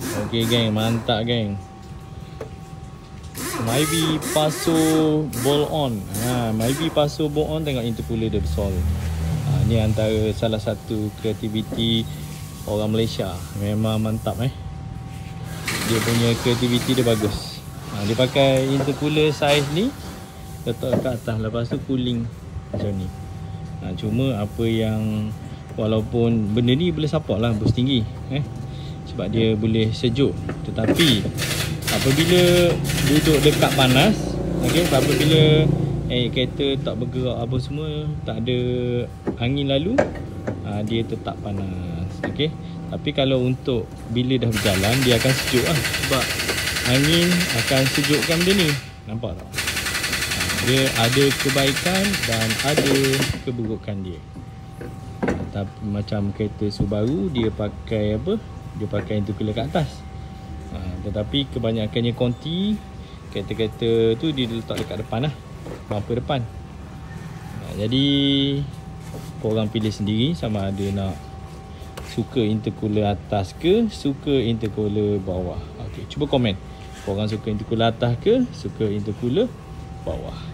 Okey geng, mantap geng. Myvi Paso Ball On. Myvi Paso Ball On, tengok intercooler dia besar. Ni antara salah satu kreativiti orang Malaysia. Memang mantap Dia punya kreativiti dia bagus. Dia pakai intercooler saiz ni, letak kat atas, lepas tu cooling macam ni. Cuma apa yang, walaupun benda ni boleh support lah boost tinggi sebab dia boleh sejuk, tetapi apabila duduk dekat panas, apabila kereta tak bergerak apa semua, tak ada angin lalu, dia tetap panas. Tapi kalau untuk bila dah berjalan, dia akan sejuk lah, sebab angin akan sejukkan benda ni. Nampak tak? Dia ada kebaikan dan ada keburukan dia. Tapi macam kereta Subaru, dia pakai apa? Dia pakai intercooler kat atas. Tetapi kebanyakannya Conti, kereta-kereta tu dia letak dekat depan lah, bumper depan. Jadi korang pilih sendiri sama ada nak suka intercooler atas ke suka intercooler bawah. Cuba komen, korang suka intercooler atas ke suka intercooler bawah.